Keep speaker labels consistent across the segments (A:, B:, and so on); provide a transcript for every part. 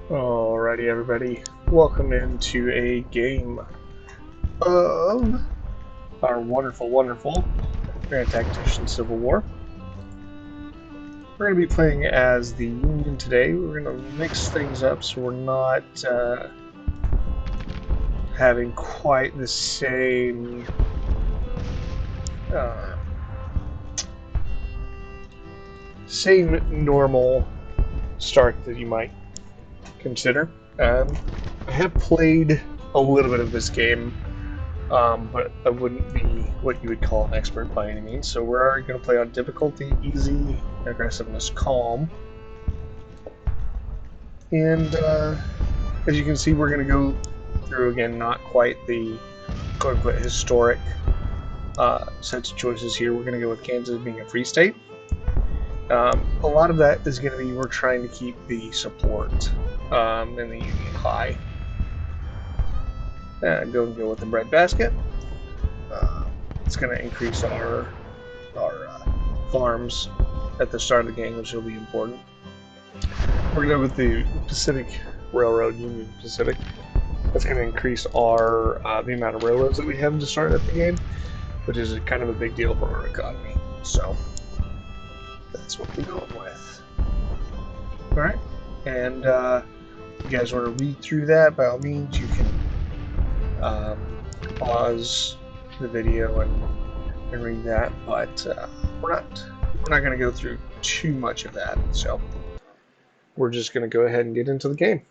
A: Alrighty, everybody. Welcome into a game of our wonderful Grand Tactician Civil War. We're going to be playing as the Union today. We're going to mix things up so we're not having quite the same normal start that you might consider. I have played a little bit of this game, but I wouldn't be what you would call an expert by any means. So we're going to play on difficulty, easy, aggressiveness, calm. And as you can see, we're going to go through again, not quite the quote-unquote historic sets of choices here. We're going to go with Kansas being a free state. A lot of that is going to be we're trying to keep the support in the Union high. Go with the breadbasket. It's going to increase our farms at the start of the game, which will be important. We're going to go with the Pacific Railroad, Union Pacific. That's going to increase our the amount of railroads that we have to start at the game, which is kind of a big deal for our economy. So that's what we're going with. All right, and if you guys want to read through that, by all means, you can pause the video and read that. But we're not going to go through too much of that. So we're just going to go ahead and get into the game.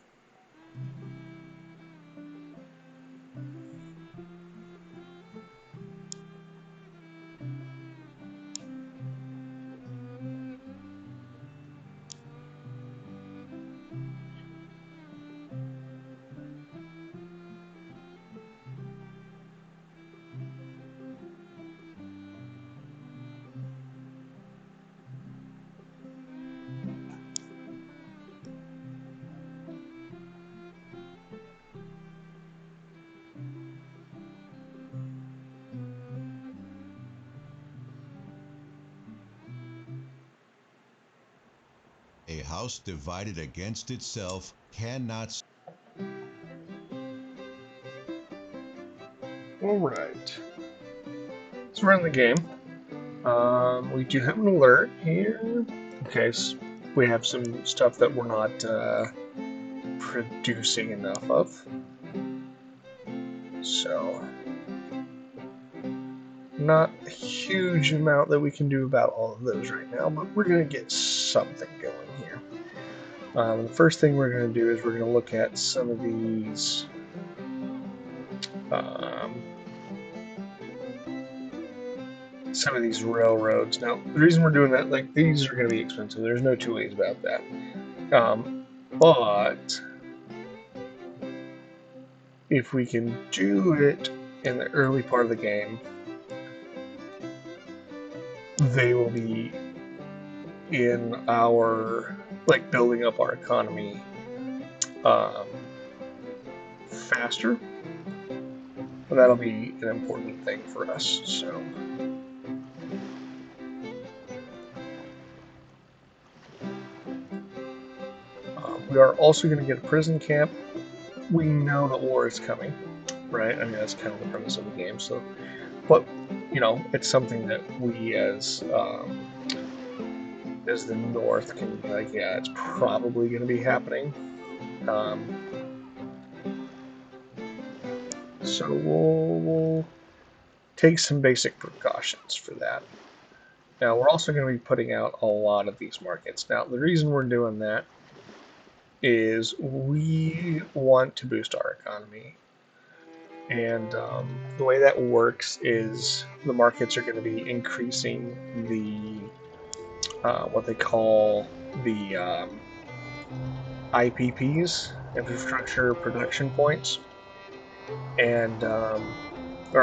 B: A house divided against itself cannot.
A: Alright. So we're in the game. We do have an alert here. Okay, so we have some stuff that we're not producing enough of. So, not a huge amount that we can do about all of those right now, but we're going to get something going here. The first thing we're going to do is we're going to look at some of these railroads. Now, the reason we're doing that, like, these are going to be expensive. There's no two ways about that. But if we can do it in the early part of the game, they will be in our, like, building up our economy faster. But that'll be an important thing for us. So we are also going to get a prison camp. We know that war is coming, right? I mean, that's kind of the premise of the game. So, but you know, it's something that we as the North can be like, yeah, it's probably going to be happening. So we'll take some basic precautions for that. Now, we're also going to be putting out a lot of these markets. Now, the reason we're doing that is we want to boost our economy. And the way that works is the markets are going to be increasing the what they call the IPPs, infrastructure production points, and or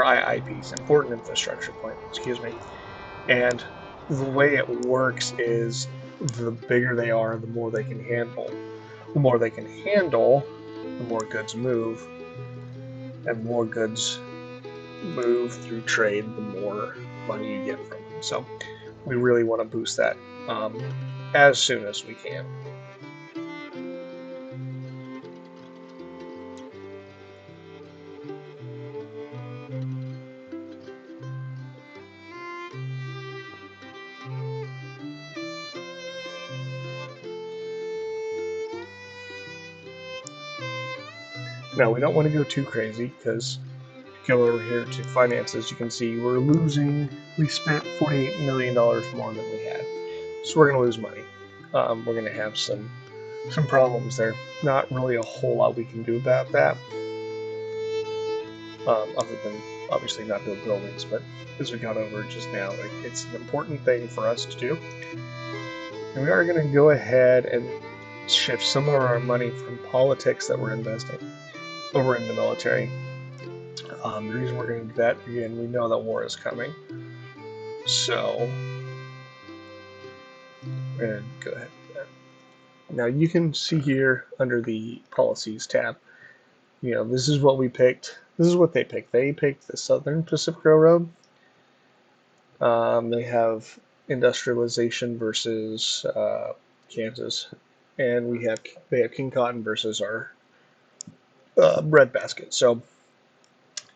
A: IIPs, important infrastructure point, excuse me. And the way it works is the bigger they are, the more they can handle. The more they can handle, the more goods move, and more goods move through trade, the more money you get from them. So we really want to boost that as soon as we can. Now, we don't want to go too crazy because if you go over here to finances, you can see we're losing. We spent $48 million more than we had. So we're going to lose money. We're going to have some problems there. Not really a whole lot we can do about that, other than obviously not build buildings. But as we got over just now, it's an important thing for us to do. And we are going to go ahead and shift some of our money from politics that we're investing over in the military. The reason we're going to do that, again, we know that war is coming. So we're going to go ahead and do that. Now you can see here under the policies tab, this is what we picked. This is what they picked. They picked the Southern Pacific Railroad. They have industrialization versus Kansas, and they have King Cotton versus our breadbasket. So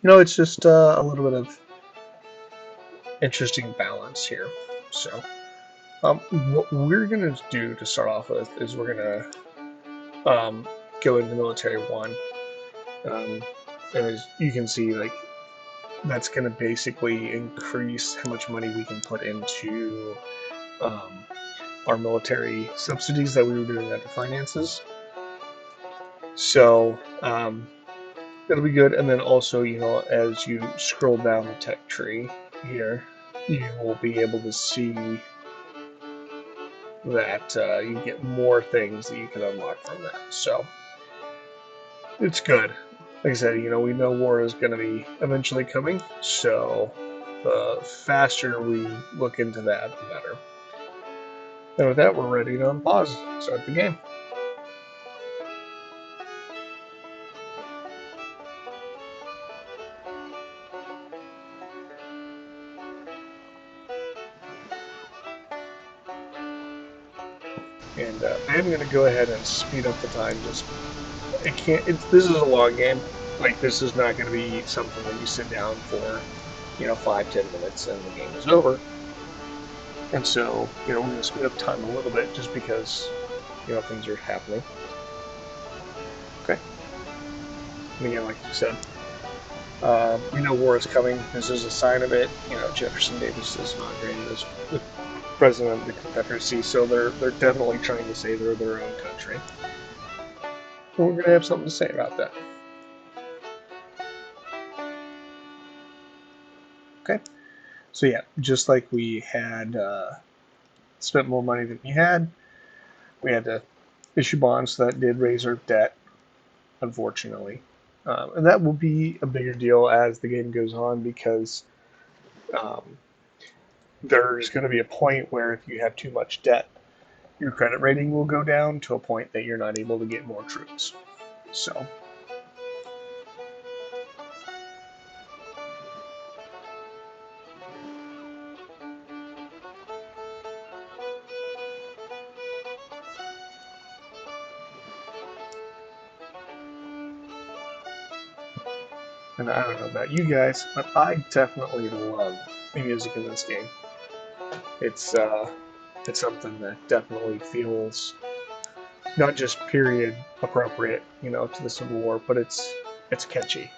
A: it's just a little bit of interesting balance here. So what we're gonna do to start off with is we're gonna go into military one, and as you can see, like that's gonna basically increase how much money we can put into um, our military subsidies that we were doing under finances. So that'll be good. And then also, as you scroll down the tech tree here, you will be able to see that you get more things that you can unlock from that. So it's good. Like I said, we know war is going to be eventually coming. So the faster we look into that, the better. And with that, we're ready to unpause. Start the game. And I'm going to go ahead and speed up the time. It can't. This is a long game. Like this is not going to be something that you sit down for, 5-10 minutes and the game is over. And so, we're going to speed up time a little bit just because, things are happening. Okay. And again, like you said, we know war is coming. This is a sign of it. Jefferson Davis is inaugurated as the president of the Confederacy, so they're definitely trying to say they're their own country. And we're going to have something to say about that. Okay. So yeah, just like we had spent more money than we had to issue bonds, so that did raise our debt, unfortunately. And that will be a bigger deal as the game goes on because um, there's going to be a point where if you have too much debt, your credit rating will go down to a point that you're not able to get more troops. So, and I don't know about you guys, but I definitely love the music in this game. It's it's something that definitely feels not just period appropriate, to the Civil War, but it's catchy.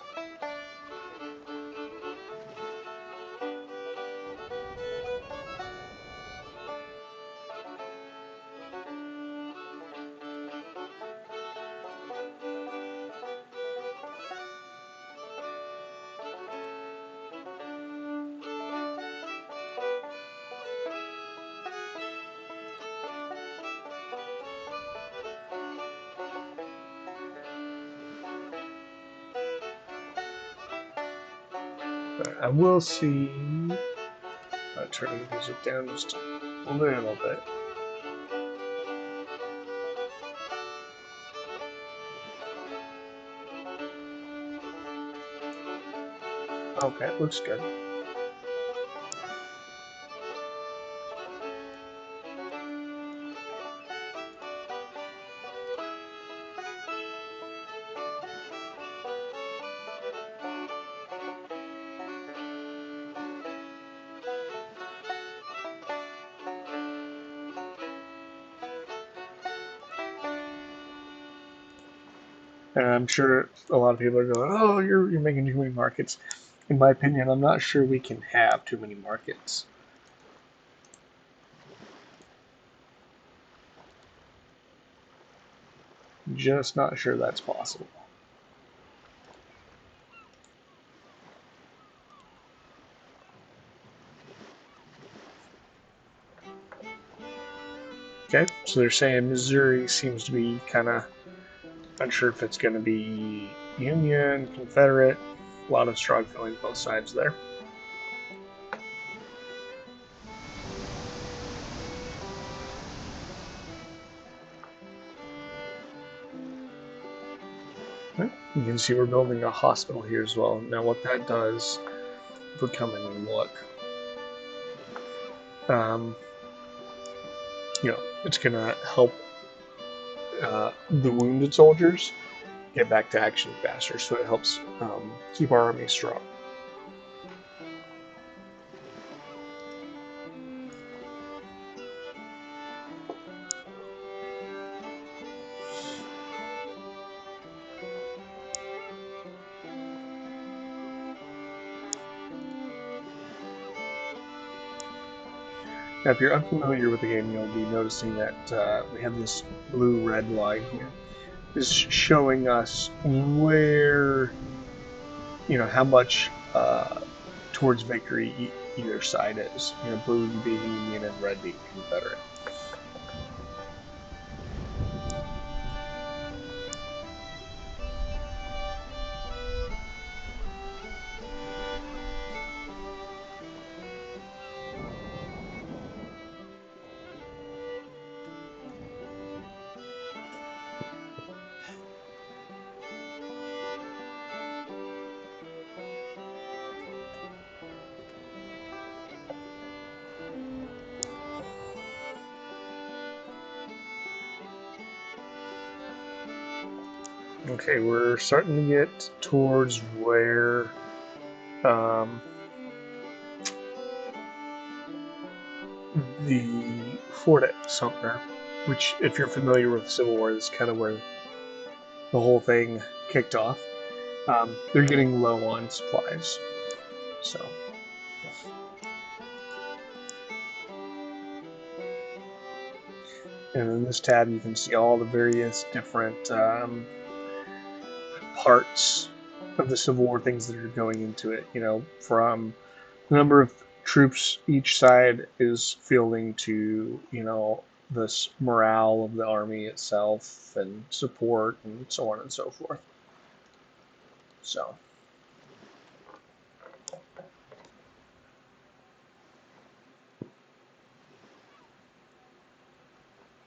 A: I will see. I'll turn the music down just a little bit. Okay, looks good. And I'm sure a lot of people are going, "Oh, you're making too many markets." In my opinion, I'm not sure we can have too many markets. Just not sure that's possible. Okay, so they're saying Missouri seems to be kind of unsure if it's going to be Union, Confederate. A lot of strong feelings both sides there. You can see we're building a hospital here as well. Now, what that does, if we come in and look, um, it's going to help the wounded soldiers get back to action faster, so it helps keep our army strong. Now, if you're unfamiliar with the game, you'll be noticing that we have this blue-red line here. This is showing us where, how much towards victory either side is. Blue being Union and red being Confederate. Okay, we're starting to get towards where um, the fort at Sumter, which, if you're familiar with the Civil War, is kind of where the whole thing kicked off. They're getting low on supplies, so. And in this tab, you can see all the various different parts of the Civil War, things that are going into it. From the number of troops each side is fielding to, this morale of the army itself and support and so on and so forth. So,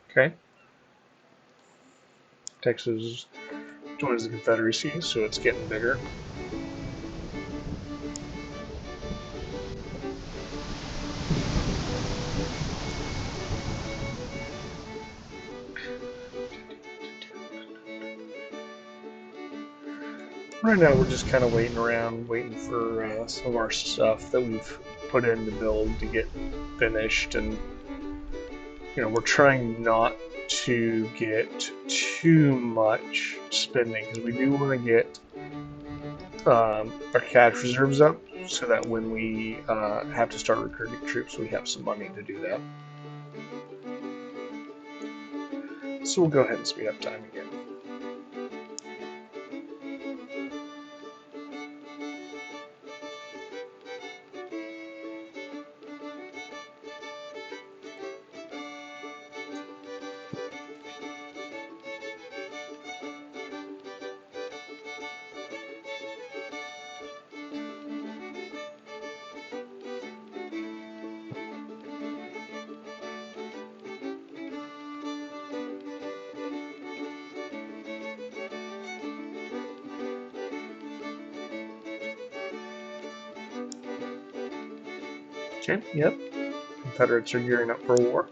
A: okay. Texas joins the Confederacy, so it's getting bigger. Right now, we're just kind of waiting around, waiting for some of our stuff that we've put in to build to get finished, and we're trying not to get too much spending because we do want to get our cash reserves up so that when we have to start recruiting troops, we have some money to do that. So we'll go ahead and speed up time again. Okay, yep. Confederates are gearing up for war.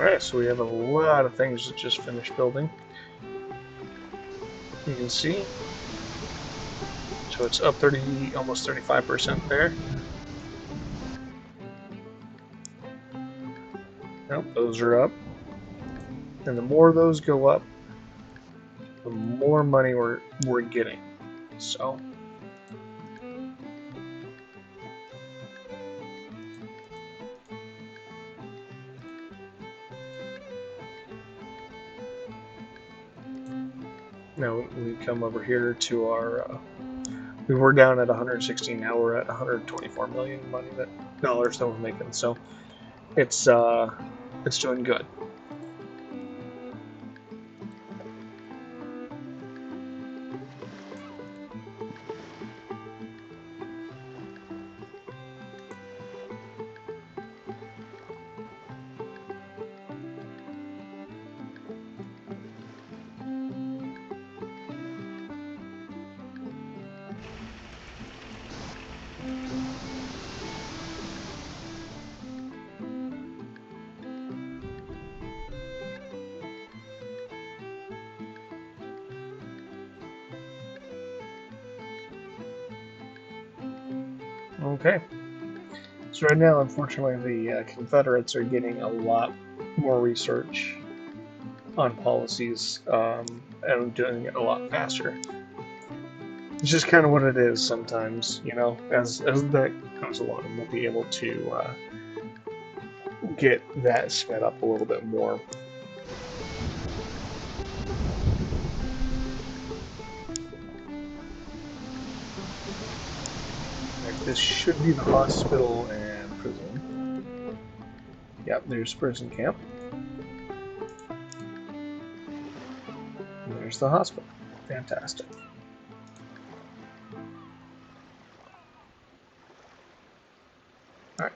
A: Alright, so we have a lot of things that just finished building. You can see. So it's up 30, almost 35% there. Nope, those are up. And the more those go up, the more money we're getting. So now we come over here to our. We were down at 116. Now we're at 124 million money that dollars that we're making. So it's doing good. Okay. So right now, unfortunately, the Confederates are getting a lot more research on policies and doing it a lot faster. It's just kind of what it is sometimes, you know. As that goes along, we'll be able to get that sped up a little bit more. Like, this should be the hospital and prison. Yep, there's prison camp. And there's the hospital. Fantastic. Alright.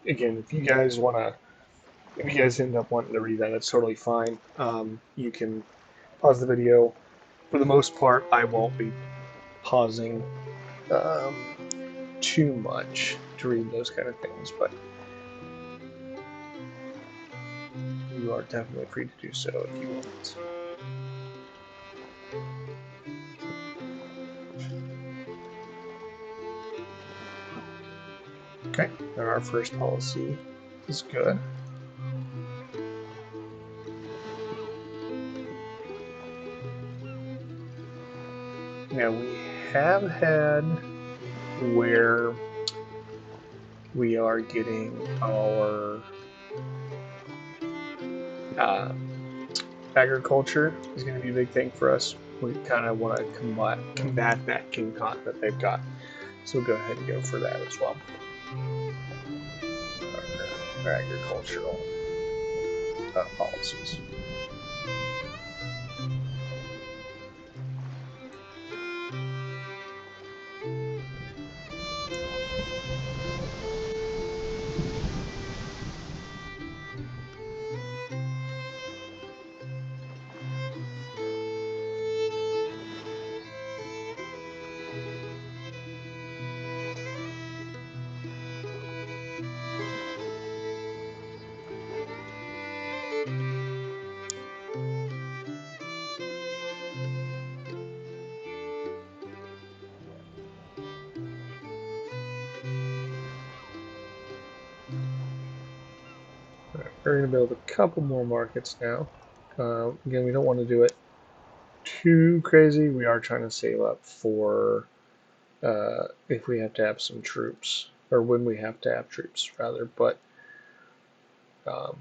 A: Again, if you guys end up wanting to read that, it's totally fine. You can pause the video. For the most part, I won't be pausing um, too much to read those kind of things, but you are definitely free to do so if you want. Okay, and our first policy is good. Now we have had where we are getting our agriculture is going to be a big thing for us. We kind of want to combat that King Cotton that they've got. So we'll go ahead and go for that as well. Our agricultural policies. We're going to build a couple more markets now. Again, we don't want to do it too crazy. We are trying to save up for if we have to have some troops, or when we have to have troops, rather. But um,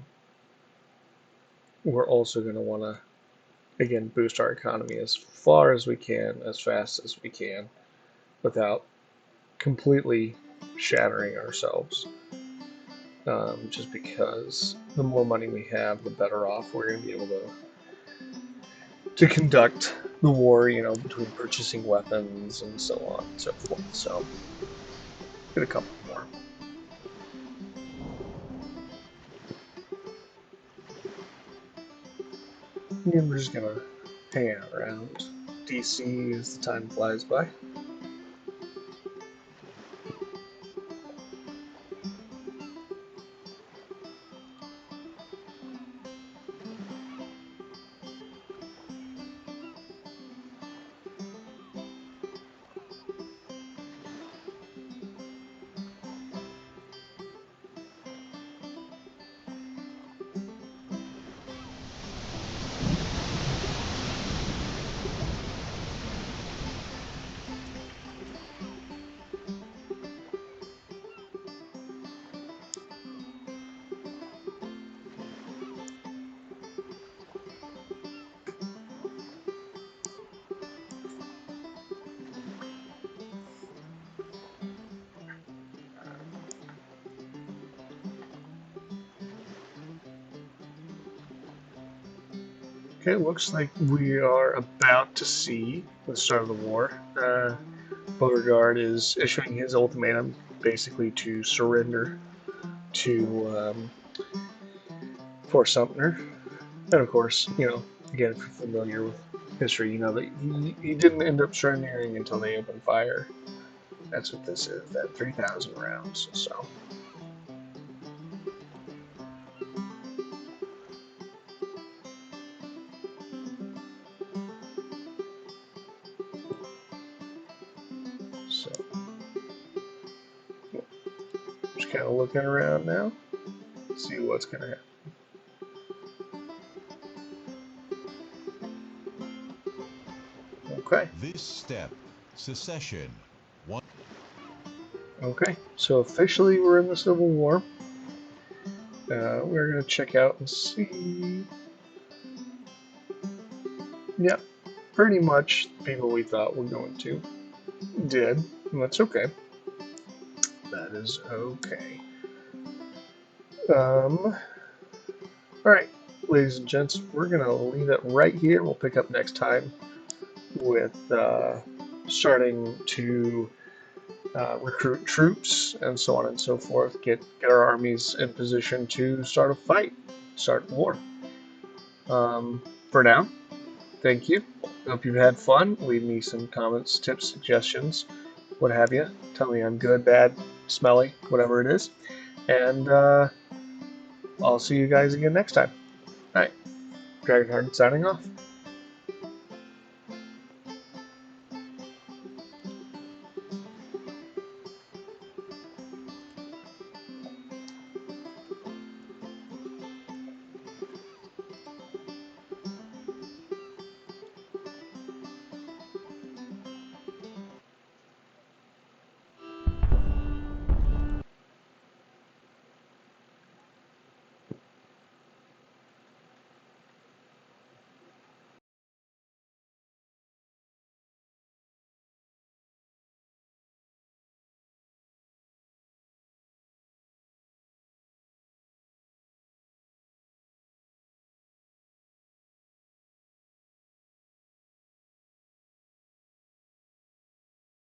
A: we're also going to want to, again, boost our economy as far as we can, as fast as we can, without completely shattering ourselves. Just because the more money we have, the better off we're going to be able to conduct the war, you know, between purchasing weapons and so on and so forth. So, get a couple more. And we're just going to hang out around DC as the time flies by. Okay, looks like we are about to see the start of the war. Beauregard is issuing his ultimatum, basically to surrender to Fort Sumter. And of course, again, if you're familiar with history, you know that he didn't end up surrendering until they opened fire. That's what this is, that 3,000 rounds. So just kind of looking around now, see what's going to happen. Okay.
B: This step, secession.
A: Okay, so officially we're in the Civil War. We're going to check out and see. Yeah, pretty much the people we thought were going to did. And that's okay. That is okay. Alright, ladies and gents, we're going to leave it right here. We'll pick up next time with starting to recruit troops and so on and so forth. Get our armies in position to start a fight, start war. For now, thank you. Hope you've had fun. Leave me some comments, tips, suggestions, what have you. Tell me I'm good, bad, smelly, whatever it is. And I'll see you guys again next time. Alright, Dragonheart signing off.